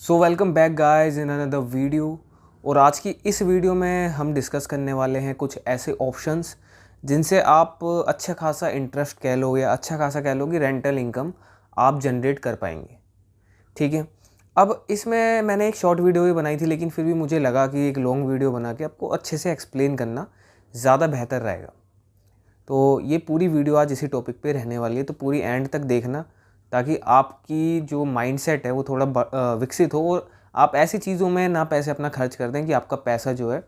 So welcome back guys in another video. और आज की इस वीडियो में हम डिस्कस करने वाले हैं कुछ ऐसे ऑप्शंस जिनसे आप अच्छा खासा इंटरेस्ट कह लो या अच्छा खासा कह लो कि रेंटल इनकम आप जनरेट कर पाएंगे। ठीक है। अब इसमें मैंने एक शॉर्ट वीडियो भी बनाई थी, लेकिन फिर भी मुझे लगा कि एक लॉन्ग वीडियो बना के आपको अच्छे से एक्सप्लेन करना ज़्यादा बेहतर रहेगा। तो ये पूरी वीडियो आज इसी टॉपिक पे रहने वाली है, तो पूरी एंड तक देखना ताकि आपकी जो माइंडसेट है वो थोड़ा विकसित हो और आप ऐसी चीज़ों में ना पैसे अपना खर्च कर दें कि आपका पैसा जो है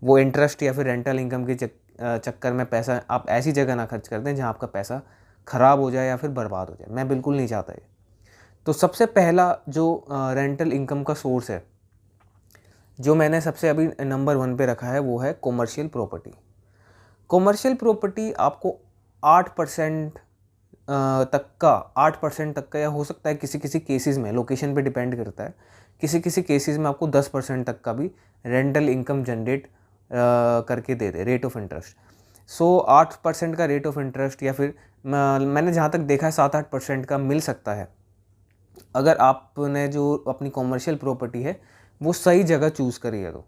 वो इंटरेस्ट या फिर रेंटल इनकम के चक्कर में पैसा आप ऐसी जगह ना खर्च कर दें जहां आपका पैसा ख़राब हो जाए या फिर बर्बाद हो जाए। मैं बिल्कुल नहीं चाहता ये। तो सबसे पहला जो रेंटल इनकम का सोर्स है जो मैंने सबसे अभी नंबर 1 पे रखा है वो है कॉमर्शियल प्रॉपर्टी। कॉमर्शियल प्रॉपर्टी आपको 8% तक का या हो सकता है किसी किसी केसेस में, लोकेशन पे डिपेंड करता है, किसी किसी केसेस में आपको 10% तक का भी रेंटल इनकम जनरेट करके दे दे, रेट ऑफ इंटरेस्ट। सो 8% का रेट ऑफ इंटरेस्ट या फिर मैंने जहाँ तक देखा है 7-8% का मिल सकता है अगर आपने जो अपनी कॉमर्शियल प्रॉपर्टी है वो सही जगह चूज़ करी है। तो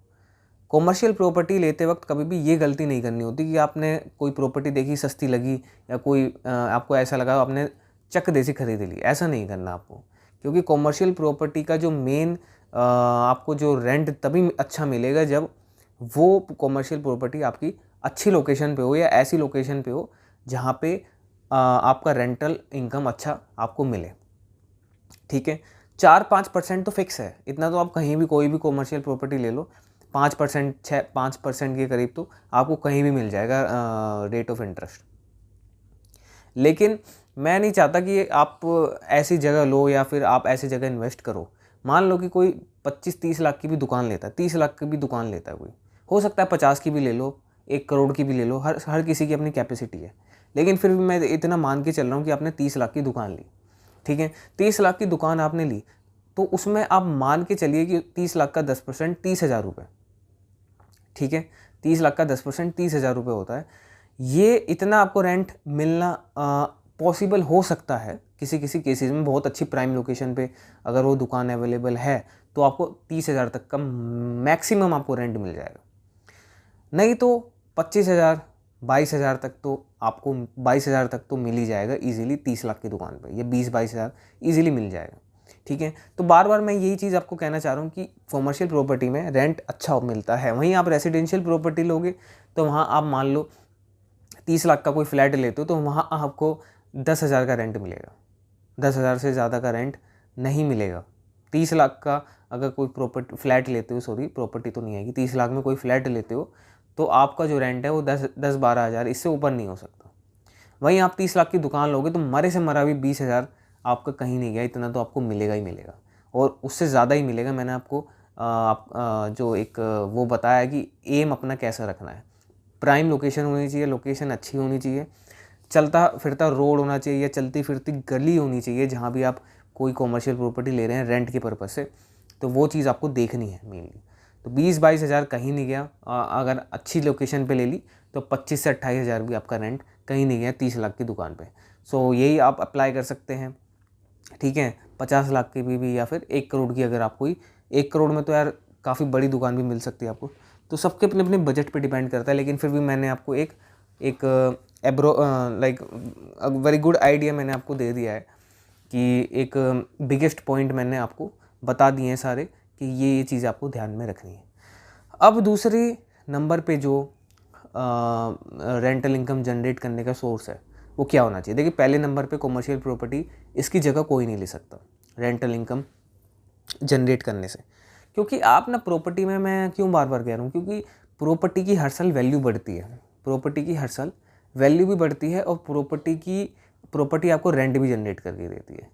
कॉमर्शियल प्रॉपर्टी लेते वक्त कभी भी ये गलती नहीं करनी होती कि आपने कोई प्रॉपर्टी देखी सस्ती लगी या कोई आपको ऐसा लगा आपने चक देसी खरीद ली। ऐसा नहीं करना आपको, क्योंकि कॉमर्शियल प्रॉपर्टी का जो मेन आपको जो रेंट तभी अच्छा मिलेगा जब वो कॉमर्शियल प्रॉपर्टी आपकी अच्छी लोकेशन पे हो या ऐसी लोकेशन पे हो जहाँ पे आपका रेंटल इनकम अच्छा आपको मिले। ठीक है। 4-5% तो फिक्स है, इतना तो आप कहीं भी कोई भी कॉमर्शियल प्रॉपर्टी ले लो 5% 5% के करीब तो आपको कहीं भी मिल जाएगा रेट ऑफ इंटरेस्ट। लेकिन मैं नहीं चाहता कि आप ऐसी जगह लो या फिर आप ऐसी जगह इन्वेस्ट करो। मान लो कि कोई 25-30 लाख की भी दुकान लेता है, 30 लाख की भी दुकान लेता है कोई, हो सकता है 50 की भी ले लो, 1 करोड़ की भी ले लो, हर किसी की अपनी कैपेसिटी है। लेकिन फिर भी मैं इतना मान के चल रहा हूँ कि आपने 30 लाख की दुकान ली। ठीक है। 30 लाख की दुकान आपने ली तो उसमें आप मान के चलिए कि 30 लाख का 10% 30,000 रुपये। ठीक है। 30 लाख का 10% 30,000 रुपये होता है। ये इतना आपको रेंट मिलना पॉसिबल हो सकता है किसी किसी केसेस में, बहुत अच्छी प्राइम लोकेशन पे अगर वो दुकान अवेलेबल है तो आपको 30,000 तक का मैक्सिमम आपको रेंट मिल जाएगा। नहीं तो 25,000 22,000 तक तो आपको 22,000 तक तो मिल ही जाएगा ईजिली 30 लाख की दुकान पे, ये 20-22,000 ईजिली मिल जाएगा। ठीक है। तो बार बार मैं यही चीज़ आपको कहना चाह रहा हूँ कि कॉमर्शियल प्रॉपर्टी में रेंट अच्छा मिलता है। वहीं आप रेसिडेंशियल प्रॉपर्टी लोगे तो वहाँ आप मान लो 30 लाख का कोई फ्लैट लेते हो तो वहाँ आपको 10,000 का रेंट मिलेगा। 10,000 से ज़्यादा का रेंट नहीं मिलेगा। 30 लाख का अगर कोई प्रॉपर्टी फ्लैट लेते हो, सॉरी प्रॉपर्टी तो नहीं आएगी, 30 लाख में कोई फ्लैट लेते हो तो आपका जो रेंट है वो 10-12 हज़ार, इससे ऊपर नहीं हो सकता। वहीं आप 30 लाख की दुकान लोगे तो मरे से मरा भी 20,000 आपका कहीं नहीं गया, इतना तो आपको मिलेगा ही मिलेगा और उससे ज़्यादा ही मिलेगा। मैंने आपको जो एक वो बताया कि एम अपना कैसा रखना है। प्राइम लोकेशन होनी चाहिए, लोकेशन अच्छी होनी चाहिए, चलता फिरता रोड होना चाहिए या चलती फिरती गली होनी चाहिए जहाँ भी आप कोई कॉमर्शियल प्रॉपर्टी ले रहे हैं रेंट के पर्पज़ से, तो वो चीज़ आपको देखनी है मेनली। तो 20-22 हज़ार कहीं नहीं गया। अगर अच्छी लोकेशन पे ले ली तो 25 से 28 हज़ार भी आपका रेंट कहीं नहीं गया 30 लाख की दुकान पे। सो यही आप अप्लाई कर सकते हैं। ठीक है। 50 लाख की भी या फिर 1 करोड़ की, अगर आप कोई 1 करोड़ में तो यार काफ़ी बड़ी दुकान भी मिल सकती है आपको। तो सबके अपने अपने बजट पे डिपेंड करता है, लेकिन फिर भी मैंने आपको एक एक लाइक वेरी गुड आइडिया मैंने आपको दे दिया है कि एक बिगेस्ट पॉइंट मैंने आपको बता दिए हैं सारे कि ये चीज़ आपको ध्यान में रखनी है। अब दूसरी नंबर पे जो रेंटल इनकम जनरेट करने का सोर्स है वो क्या होना चाहिए। देखिए पहले नंबर पे कॉमर्शियल प्रॉपर्टी, इसकी जगह कोई नहीं ले सकता रेंटल इनकम जनरेट करने से। क्योंकि आप ना प्रॉपर्टी में, मैं क्यों बार बार कह रहा हूँ, क्योंकि प्रॉपर्टी की हर साल वैल्यू बढ़ती है, प्रॉपर्टी की हर साल वैल्यू भी बढ़ती है और प्रॉपर्टी आपको रेंट भी जनरेट करके देती है।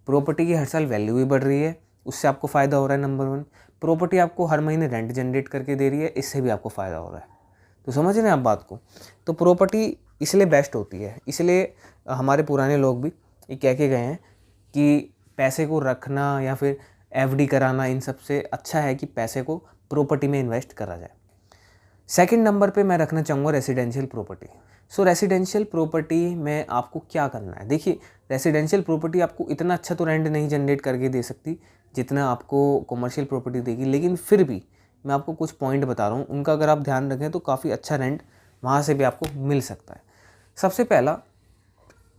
प्रॉपर्टी की हर साल वैल्यू भी बढ़ रही है, उससे आपको फ़ायदा हो रहा है नंबर 1। प्रॉपर्टी आपको हर महीने रेंट जनरेट करके दे रही है, इससे भी आपको फ़ायदा हो रहा है। तो समझ रहे हैं आप बात को। तो प्रॉपर्टी इसलिए बेस्ट होती है, इसलिए हमारे पुराने लोग भी ये कह के गए हैं कि पैसे को रखना या फिर एफडी कराना इन सब से अच्छा है कि पैसे को प्रॉपर्टी में इन्वेस्ट करा जाए। सेकंड नंबर पे मैं रखना चाहूँगा रेसिडेंशियल प्रॉपर्टी। सो रेसिडेंशियल प्रॉपर्टी में आपको क्या करना है, देखिए रेसिडेंशियल प्रॉपर्टी आपको इतना अच्छा तो रेंट नहीं जनरेट करके दे सकती जितना आपको कॉमर्शियल प्रॉपर्टी देगी, लेकिन फिर भी मैं आपको कुछ पॉइंट बता रहा हूँ, उनका अगर आप ध्यान रखें तो काफ़ी अच्छा रेंट वहाँ से भी आपको मिल सकता है। सबसे पहला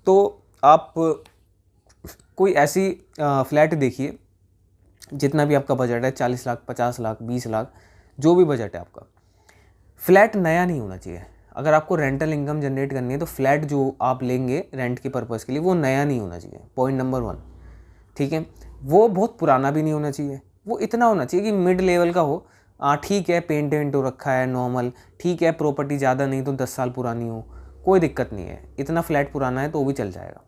तो आप कोई ऐसी फ्लैट देखिए, जितना भी आपका बजट है 40 लाख 50 लाख 20 लाख जो भी बजट है आपका, फ्लैट नया नहीं होना चाहिए। अगर आपको रेंटल इनकम जनरेट करनी है तो फ्लैट जो आप लेंगे रेंट के पर्पज़ के लिए वो नया नहीं होना चाहिए, पॉइंट नंबर 1। ठीक है, वो बहुत पुराना भी नहीं होना चाहिए, वो इतना होना चाहिए कि मिड लेवल का हो। ठीक है, पेंट वेंट हो रखा है नॉर्मल, ठीक है, प्रॉपर्टी ज़्यादा नहीं तो 10 साल पुरानी हो, कोई दिक्कत नहीं है, इतना फ्लैट पुराना है तो भी चल जाएगा।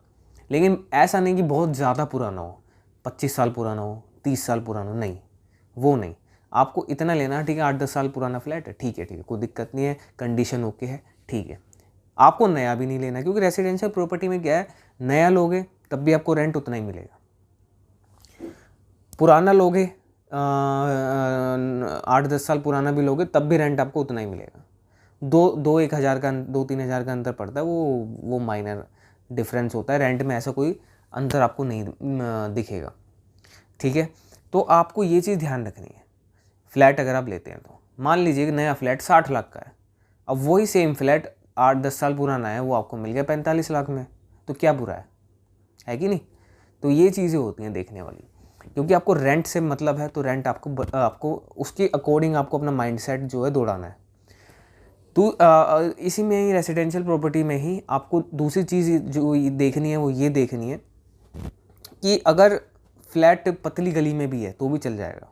लेकिन ऐसा नहीं कि बहुत ज़्यादा पुराना हो, 25 साल पुराना हो, 30 साल पुराना हो, नहीं, वो नहीं। आपको इतना लेना, ठीक है 8-10 साल पुराना फ्लैट है, ठीक है, कोई दिक्कत नहीं है, कंडीशन ओके है, ठीक है। आपको नया भी नहीं लेना, क्योंकि रेसिडेंशियल प्रॉपर्टी में क्या है, नया लोगे तब भी आपको रेंट उतना ही मिलेगा, पुराना लोगे 8-10 साल पुराना भी लोगे तब भी रेंट आपको उतना ही मिलेगा। 2-1 हज़ार का 2-3 हज़ार का अंतर पड़ता है, वो माइनर डिफरेंस होता है, रेंट में ऐसा कोई अंतर आपको नहीं दिखेगा। ठीक है, तो आपको ये चीज़ ध्यान रखनी है। फ्लैट अगर आप लेते हैं तो मान लीजिए कि नया फ्लैट 60 लाख का है, अब वही सेम फ्लैट 8-10 साल पुराना है, वो आपको मिल गया 45 लाख में, तो क्या बुरा है कि नहीं। तो ये चीज़ें होती हैं देखने वाली, क्योंकि आपको रेंट से मतलब है तो रेंट आपको उसके अकॉर्डिंग आपको अपना माइंडसेट जो है दौड़ाना है। तो इसी में ही रेसिडेंशियल प्रॉपर्टी में ही आपको दूसरी चीज़ जो देखनी है वो ये देखनी है कि अगर फ्लैट पतली गली में भी है तो भी चल जाएगा।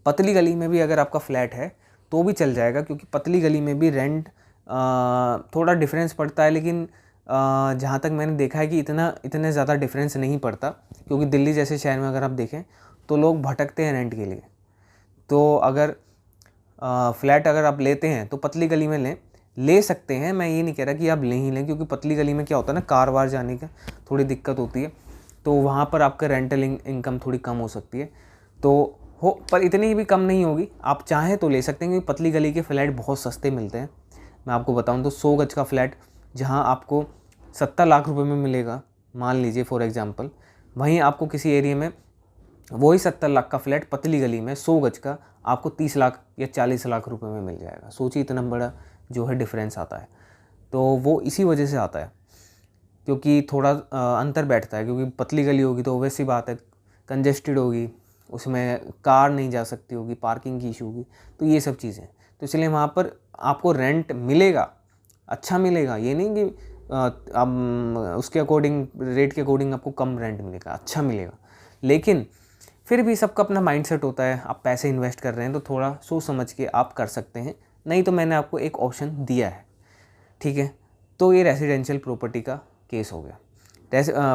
पतली गली में भी अगर आपका फ्लैट है तो भी चल जाएगा, क्योंकि पतली गली में भी रेंट थोड़ा डिफरेंस पड़ता है, लेकिन जहाँ तक मैंने देखा है कि इतने ज़्यादा डिफरेंस नहीं पड़ता, क्योंकि दिल्ली जैसे शहर में अगर आप देखें तो लोग भटकते हैं रेंट के लिए। तो अगर फ्लैट अगर आप लेते हैं तो पतली गली में ले सकते हैं, मैं ये नहीं कह रहा कि आप ले ही लें, क्योंकि पतली गली में क्या होता है ना, कार वार जाने का थोड़ी दिक्कत होती है, तो वहाँ पर आपका रेंटल इनकम थोड़ी कम हो सकती है, तो पर इतनी भी कम नहीं होगी। आप चाहें तो ले सकते हैं, क्योंकि पतली गली के फ्लैट बहुत सस्ते मिलते हैं। मैं आपको बताऊं तो 100 गज का फ्लैट जहां आपको 70 लाख रुपए में मिलेगा, मान लीजिए फॉर एग्जांपल, वहीं आपको किसी एरिया में वही 70 लाख का फ्लैट पतली गली में 100 गज का आपको 30 लाख या 40 लाख रुपए में मिल जाएगा। सोचिए इतना बड़ा जो है डिफरेंस आता है। तो वो इसी वजह से आता है, क्योंकि थोड़ा अंतर बैठता है, क्योंकि पतली गली होगी तो वैसी बात है कंजेस्टेड होगी, उसमें कार नहीं जा सकती होगी, पार्किंग की इशू होगी, तो ये सब चीज़ें, तो इसलिए वहाँ पर आपको रेंट मिलेगा, अच्छा मिलेगा, ये नहीं कि अब उसके अकॉर्डिंग रेट के अकॉर्डिंग आपको कम रेंट मिलेगा, अच्छा मिलेगा। लेकिन फिर भी सबका अपना माइंडसेट होता है, आप पैसे इन्वेस्ट कर रहे हैं तो थोड़ा सोच समझ के आप कर सकते हैं, नहीं तो मैंने आपको एक ऑप्शन दिया है। ठीक है, तो ये रेसिडेंशियल प्रॉपर्टी का केस हो गया।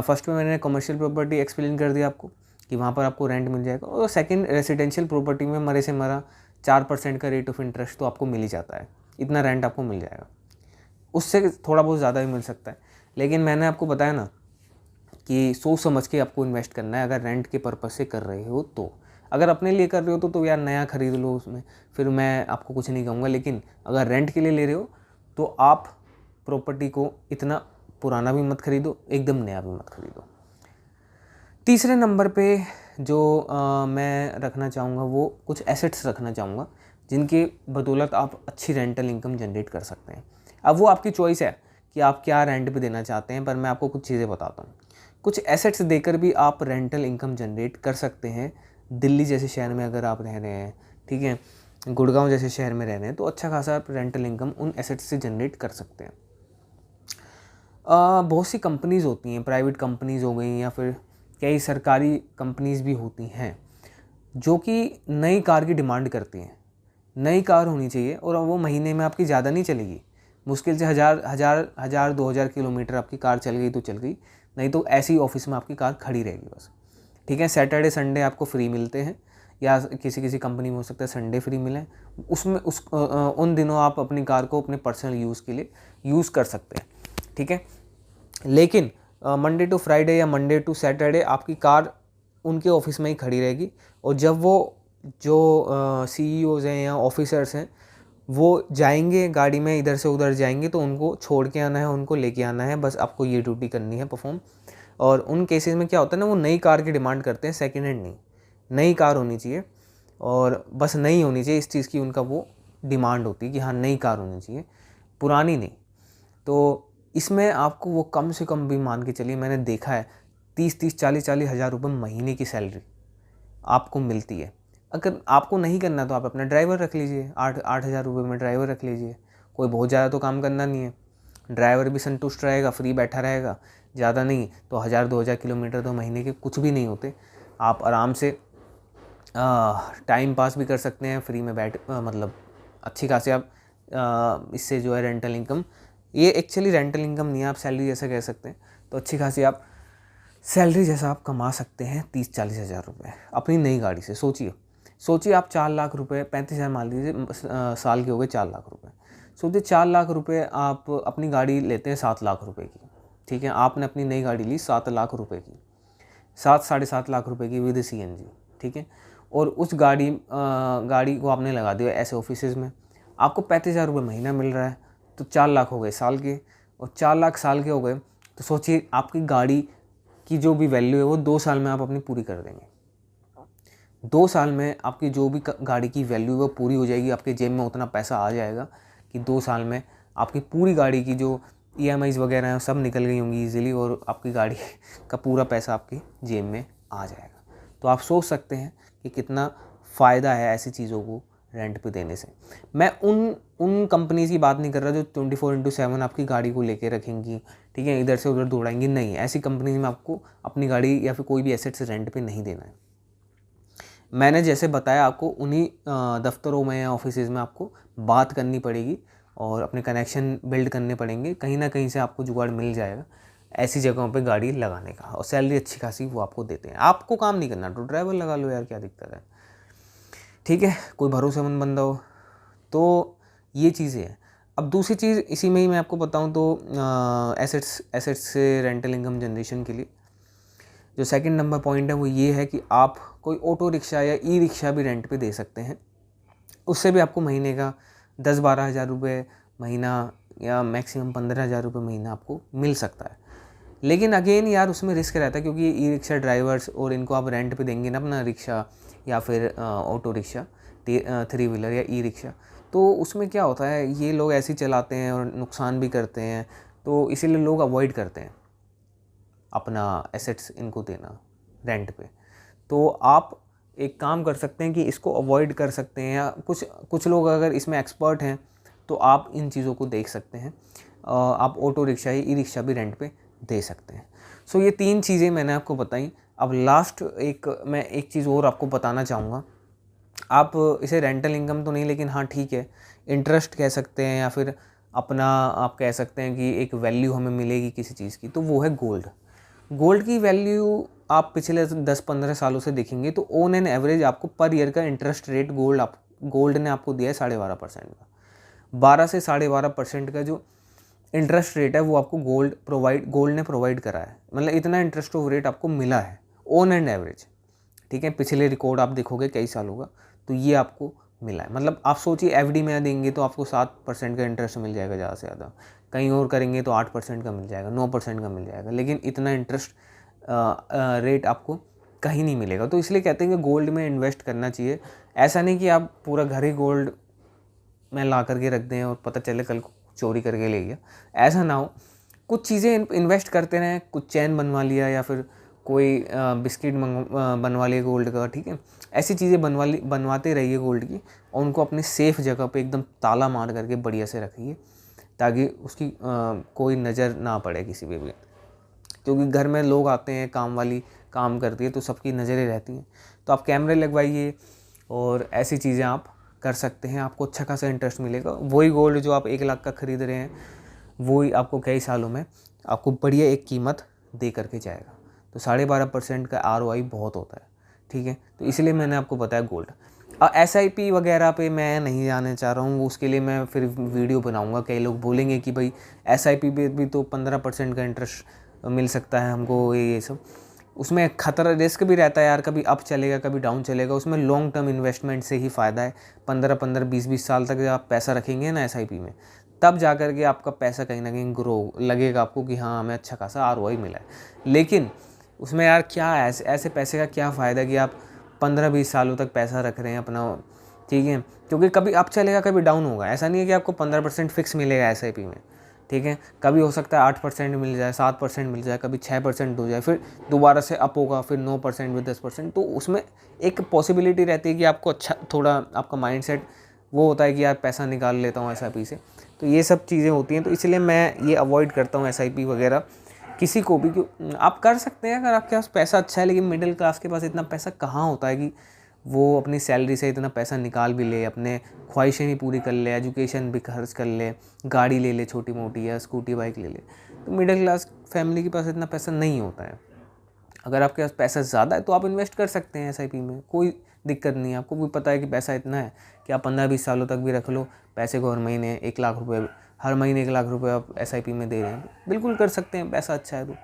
फर्स्ट में मैंने कमर्शियल प्रॉपर्टी एक्सप्लेन कर दिया आपको कि वहाँ पर आपको रेंट मिल जाएगा, और सेकंड रेसिडेंशियल प्रॉपर्टी में मरे से मरा 4% का रेट ऑफ इंटरेस्ट तो आपको मिल ही जाता है, इतना रेंट आपको मिल जाएगा, उससे थोड़ा बहुत ज़्यादा भी मिल सकता है। लेकिन मैंने आपको बताया ना कि सोच समझ के आपको इन्वेस्ट करना है, अगर रेंट के पर्पज़ से कर रहे हो तो। अगर अपने लिए कर रहे हो तो यार नया खरीद लो, उसमें फिर मैं आपको कुछ नहीं कहूँगा, लेकिन अगर रेंट के लिए ले रहे हो तो आप प्रॉपर्टी को इतना पुराना भी मत खरीदो, एकदम नया भी मत खरीदो। तीसरे नंबर पे जो मैं रखना चाहूँगा वो कुछ एसेट्स रखना चाहूँगा, जिनके बदौलत आप अच्छी रेंटल इनकम जनरेट कर सकते हैं। अब वो आपकी चॉइस है कि आप क्या रेंट पे देना चाहते हैं, पर मैं आपको कुछ चीज़ें बताता हूँ। कुछ एसेट्स देकर भी आप रेंटल इनकम जनरेट कर सकते हैं। दिल्ली जैसे शहर में अगर आप रह रहे हैं, ठीक है, गुड़गांव जैसे शहर में रह रहे हैं, तो अच्छा खासा आप रेंटल इनकम उन एसेट्स से जनरेट कर सकते हैं। बहुत सी कंपनीज़ होती हैं, प्राइवेट कंपनीज़ हो गई या फिर कई सरकारी कंपनीज़ भी होती हैं, जो कि नई कार की डिमांड करती हैं। नई कार होनी चाहिए और वो महीने में आपकी ज़्यादा नहीं चलेगी, मुश्किल से 1000-2000 किलोमीटर आपकी कार चल गई तो चल गई, नहीं तो ऐसी ऑफिस में आपकी कार खड़ी रहेगी बस। ठीक है, सैटरडे संडे आपको फ्री मिलते हैं, या किसी कंपनी में हो सकता है संडे फ्री मिले, उसमें उन दिनों आप अपनी कार को अपने पर्सनल यूज़ के लिए यूज़ कर सकते हैं। ठीक है, लेकिन मंडे टू फ्राइडे या मंडे टू सैटरडे आपकी कार उनके ऑफिस में ही खड़ी रहेगी, और जब वो जो CEOs हैं या ऑफिसर्स हैं वो जाएंगे गाड़ी में, इधर से उधर जाएंगे तो उनको छोड़ के आना है, उनको लेके आना है, बस आपको ये ड्यूटी करनी है परफॉर्म। और उन केसेस में क्या होता है ना, वो नई कार की डिमांड करते हैं, सेकेंड हैंड नहीं, नई कार होनी चाहिए, और बस नई होनी चाहिए, इस चीज़ की उनका वो डिमांड होती है कि हाँ नई कार होनी चाहिए, पुरानी नहीं। तो इसमें आपको वो कम से कम भी मान के चलिए, मैंने देखा है 30-30, 40-40 हज़ार रुपये महीने की सैलरी आपको मिलती है। अगर आपको नहीं करना तो आप अपना ड्राइवर रख लीजिए, 8 हज़ार रुपये में ड्राइवर रख लीजिए, कोई बहुत ज़्यादा तो काम करना नहीं है, ड्राइवर भी संतुष्ट रहेगा, फ्री बैठा रहेगा, ज़्यादा नहीं तो 1000-2000 किलोमीटर तो महीने के कुछ भी नहीं होते, आप आराम से टाइम पास भी कर सकते हैं, फ्री में बैठ मतलब अच्छी खासी आप इससे जो है रेंटल इनकम, ये एक्चुअली रेंटल इनकम नहीं है, आप सैलरी जैसा कह सकते हैं, तो अच्छी खासी आप सैलरी जैसा आप कमा सकते हैं 30-40 हज़ार रुपये अपनी नई गाड़ी से। सोचिए आप 4 लाख रुपए, 35 हज़ार मान लीजिए, साल के हो गए 4 लाख रुपए। सोचिए 4 लाख रुपए आप अपनी गाड़ी लेते हैं 7 लाख रुपए की, ठीक है, आपने अपनी नई गाड़ी ली 7 लाख रुपए की, 7-7.5 लाख रुपए की विद CNG, ठीक है, और उस गाड़ी को आपने लगा दिया ऐसे ऑफिसेज़ में, आपको 35 हज़ार रुपये महीना मिल रहा है, तो 4 लाख हो गए साल के, और 4 लाख साल के हो गए, तो सोचिए आपकी गाड़ी की जो भी वैल्यू है वो 2 साल में आप अपनी पूरी कर देंगे। 2 साल में आपकी जो भी गाड़ी की वैल्यू है वो पूरी हो जाएगी, आपके जेब में उतना पैसा आ जाएगा कि 2 साल में आपकी पूरी गाड़ी की जो EMIs वगैरह हैं सब निकल गई होंगी ईजिली, और आपकी गाड़ी का पूरा पैसा आपकी जेब में आ जाएगा। तो आप सोच सकते हैं कि कितना फ़ायदा है ऐसी चीज़ों को रेंट पे देने से। मैं उन कंपनीज की बात नहीं कर रहा जो 24/7 आपकी गाड़ी को लेके रखेंगी, ठीक है, इधर से उधर दौड़ाएंगी, नहीं, ऐसी कंपनीज में आपको अपनी गाड़ी या फिर कोई भी एसेट से रेंट पे नहीं देना है। मैंने जैसे बताया आपको उन्हीं दफ्तरों में या ऑफिसेज़ में आपको बात करनी पड़ेगी और अपने कनेक्शन बिल्ड करने पड़ेंगे, कहीं ना कहीं से आपको जुगाड़ मिल जाएगा ऐसी जगहों पे गाड़ी लगाने का, और सैलरी अच्छी खासी वो आपको देते हैं। आपको काम नहीं करना तो ड्राइवर लगा लो यार, क्या दिक्कत है, ठीक है, कोई भरोसेमंद बंदा हो। तो ये चीज़ें हैं। अब दूसरी चीज़ इसी में ही मैं आपको बताऊं तो एसेट्स से रेंटल इनकम जनरेशन के लिए जो सेकंड नंबर पॉइंट है वो ये है कि आप कोई ऑटो रिक्शा या ई-रिक्शा भी रेंट पे दे सकते हैं। उससे भी आपको महीने का 10-12 हज़ार रुपये महीना या मैक्सिमम 15 हज़ार रुपये महीना आपको मिल सकता है। लेकिन अगेन यार उसमें रिस्क रहता है, क्योंकि ये ई-रिक्शा ड्राइवर्स और इनको आप रेंट पे देंगे ना अपना रिक्शा या फिर ऑटो रिक्शा, 3 व्हीलर या ई-रिक्शा, तो उसमें क्या होता है ये लोग ऐसे ही चलाते हैं और नुकसान भी करते हैं, तो इसीलिए लोग अवॉइड करते हैं अपना एसेट्स इनको देना रेंट पे। तो आप एक काम कर सकते हैं कि इसको अवॉइड कर सकते हैं, या कुछ लोग अगर इसमें एक्सपर्ट हैं तो आप इन चीज़ों को देख सकते हैं, आप ऑटो रिक्शा या ई रिक्शा भी रेंट पे दे सकते हैं। सो ये 3 चीज़ें मैंने आपको बताई। अब लास्ट मैं एक चीज़ और आपको बताना चाहूँगा, आप इसे रेंटल इनकम तो नहीं, लेकिन हाँ ठीक है, इंटरेस्ट कह सकते हैं या फिर अपना आप कह सकते हैं कि एक वैल्यू हमें मिलेगी किसी चीज़ की, तो वो है गोल्ड। गोल्ड की वैल्यू आप पिछले 10-15 सालों से देखेंगे तो ऑन एन एवरेज आपको पर ईयर का इंटरेस्ट रेट गोल्ड ने आपको दिया है 12.5% का। 12 से 12.5% का जो इंटरेस्ट रेट है वो आपको गोल्ड ने प्रोवाइड करा है, मतलब इतना इंटरेस्ट ऑफ रेट आपको मिला है ऑन एंड एवरेज, ठीक है। पिछले रिकॉर्ड आप देखोगे कई सालों का, तो ये आपको मिला है। मतलब आप सोचिए FD में देंगे तो आपको 7% का इंटरेस्ट मिल जाएगा ज़्यादा से ज़्यादा, कहीं और करेंगे तो 8% का मिल जाएगा, 9% का मिल जाएगा, लेकिन इतना इंटरेस्ट रेट आपको कहीं नहीं मिलेगा। तो इसलिए कहते हैं कि गोल्ड में इन्वेस्ट करना चाहिए। ऐसा नहीं कि आप पूरा घर ही गोल्ड में ला करके रख दें और पता चले कल को चोरी करके ले गया, ऐसा ना हो। कुछ चीज़ें इन्वेस्ट करते रहें, कुछ चैन बनवा लिया या फिर कोई बिस्किट बनवा लिया गोल्ड का, ठीक है, ऐसी चीज़ें बनवाते रहिए गोल्ड की, और उनको अपने सेफ़ जगह पे एकदम ताला मार करके बढ़िया से रखिए, ताकि उसकी कोई नज़र ना पड़े किसी पे भी, क्योंकि घर में लोग आते हैं, काम वाली काम करती है तो सबकी नज़रें रहती हैं। तो आप कैमरे लगवाइए और ऐसी चीज़ें आप कर सकते हैं, आपको अच्छा खासा इंटरेस्ट मिलेगा। वही गोल्ड जो आप 1 लाख का ख़रीद रहे हैं वही आपको कई सालों में आपको बढ़िया एक कीमत दे करके जाएगा। तो 12.5% का ROI बहुत होता है, ठीक है। तो इसलिए मैंने आपको बताया गोल्ड। SIP वगैरह पे मैं नहीं जाना चाह रहा हूँ, उसके लिए मैं फिर वीडियो बनाऊँगा। कई लोग बोलेंगे कि भाई SIP पे भी तो 15% का इंटरेस्ट मिल सकता है हमको, ये सब। उसमें खतरा रिस्क भी रहता है यार, कभी अप चलेगा कभी डाउन चलेगा। उसमें लॉन्ग टर्म इन्वेस्टमेंट से ही फ़ायदा है। 15-15 20-20 साल तक आप पैसा रखेंगे ना एसआईपी में, तब जा कर के आपका पैसा कहीं ना कहीं ग्रो लगेगा आपको कि हाँ हमें अच्छा खासा आरओआई मिला है। लेकिन उसमें यार क्या है, ऐसे पैसे का क्या फ़ायदा कि आप 15-20 सालों तक पैसा रख रहे हैं अपना, ठीक है, क्योंकि कभी अप चलेगा कभी डाउन होगा। ऐसा नहीं है कि आपको 15% फिक्स मिलेगा एसआईपी में, ठीक है। कभी हो सकता है 8% मिल जाए, 7% मिल जाए, कभी 6% हो जाए, फिर दोबारा से अप होगा, फिर 9% फिर 10%। तो उसमें एक पॉसिबिलिटी रहती है कि आपको अच्छा थोड़ा आपका माइंडसेट वो होता है कि यार पैसा निकाल लेता हूँ एसआईपी से। तो ये सब चीज़ें होती हैं, तो इसलिए मैं ये अवॉइड करता हूँ एसआईपी वगैरह किसी को भी। क्यों आप कर सकते हैं अगर आपके पास पैसा अच्छा है, लेकिन मिडिल क्लास के पास इतना पैसा कहाँ होता है कि वो अपनी सैलरी से इतना पैसा निकाल भी ले, अपने ख्वाहिशें भी पूरी कर ले, एजुकेशन भी खर्च कर ले, गाड़ी ले ले छोटी मोटी या स्कूटी बाइक ले ले। तो मिडिल क्लास फैमिली के पास इतना पैसा नहीं होता है। अगर आपके पास पैसा ज़्यादा है तो आप इन्वेस्ट कर सकते हैं एसआईपी में, कोई दिक्कत नहीं है। आपको भी पता है कि पैसा इतना है कि आप 15-20 सालों तक भी रख लो पैसे को। हर महीने 1 लाख रुपये, हर महीने 1 लाख रुपये आप एसआईपी में दे रहे हैं, बिल्कुल कर सकते हैं, पैसा अच्छा है तो।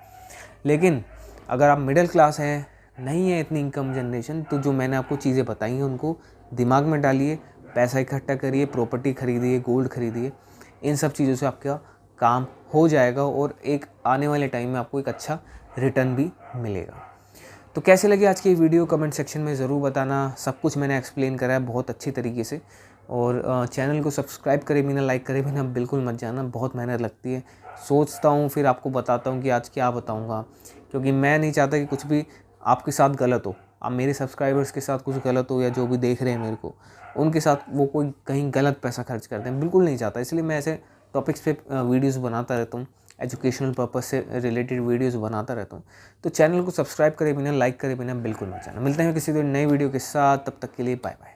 लेकिन अगर आप मिडिल क्लास हैं, नहीं है इतनी इनकम जनरेशन, तो जो मैंने आपको चीज़ें बताई हैं उनको दिमाग में डालिए, पैसा इकट्ठा करिए, प्रॉपर्टी खरीदिए, गोल्ड खरीदिए। इन सब चीज़ों से आपका काम हो जाएगा और एक आने वाले टाइम में आपको एक अच्छा रिटर्न भी मिलेगा। तो कैसे लगी आज की वीडियो कमेंट सेक्शन में ज़रूर बताना। सब कुछ मैंने एक्सप्लेन करा है बहुत अच्छी तरीके से। और चैनल को सब्सक्राइब करे बिना, लाइक करे बिना बिल्कुल मत जाना, बहुत मेहनत लगती है। सोचता हूँ फिर आपको बताता हूँ कि आज क्या बताऊँगा, क्योंकि मैं नहीं चाहता कि कुछ भी आपके साथ गलत हो। आप मेरे सब्सक्राइबर्स के साथ कुछ गलत हो, या जो भी देख रहे हैं मेरे को उनके साथ वो कोई कहीं गलत पैसा खर्च करते हैं, बिल्कुल नहीं चाहता। इसलिए मैं ऐसे टॉपिक्स पे वीडियोस बनाता रहता हूँ, एजुकेशनल पर्पस से रिलेटेड वीडियोस बनाता रहता हूँ। तो चैनल को सब्सक्राइब करे बिना, लाइक करे बिना बिल्कुल मत जाना। मिलते हैं किसी दिन नई वीडियो के साथ, तब तक के लिए बाय बाय।